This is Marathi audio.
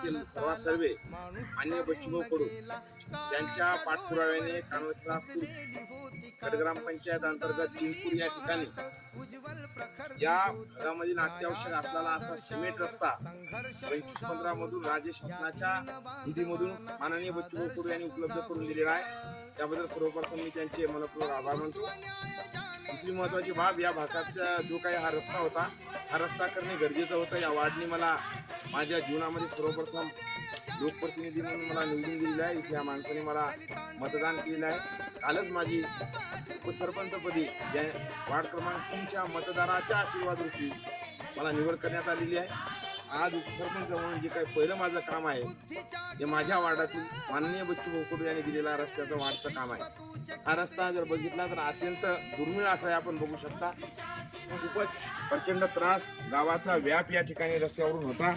वार्डातील सर्वे माननीय बच्चूभाऊ कडू यांच्या पाठपुराव्याने कानोलीचा ग्रामपंचायत अंतर्गत चिंचपूर या ठिकाणी या भागामधील अत्यावश्यक असलेला असा सिमेंट रस्ता 25-15 मधून राज्य शासनाच्या निधीमधून माननीय बच्चूभाऊ कडू यांनी उपलब्ध करून दिलेला आहे। त्याबद्दल सर्वप्रथम मी त्यांचे मनपूर्वक आभार मानतो। दुसरी महत्वाची बाब, या भागाचा जो काही हा रस्ता होता, हा रस्ता करणे गरजेचं होतं। या वार्डने मला माझ्या जीवनामध्ये सर्वप्रथम लोकप्रतिनिधी म्हणून मला निवडून दिलेलं आहे। इथे या माणसाने मला मतदान केलेलं आहे। कालच माझी उपसरपंचपदी वार्ड क्रमांक 3च्या मतदाराच्या आशीर्वादावरती मला निवड करण्यात आलेली आहे। आज उपसरपंच म्हणून जे काही पहिलं माझं काम आहे ते माझ्या वार्डातील माननीय बच्चूभाऊ कडू यांनी दिलेला रस्त्याचं वाढचं काम आहे। हा रस्ता जर बघितला तर अत्यंत दुर्मिळ असा आहे, आपण बघू शकता। खूपच प्रचंड त्रास गावाचा व्याप या ठिकाणी रस्त्यावरून होता।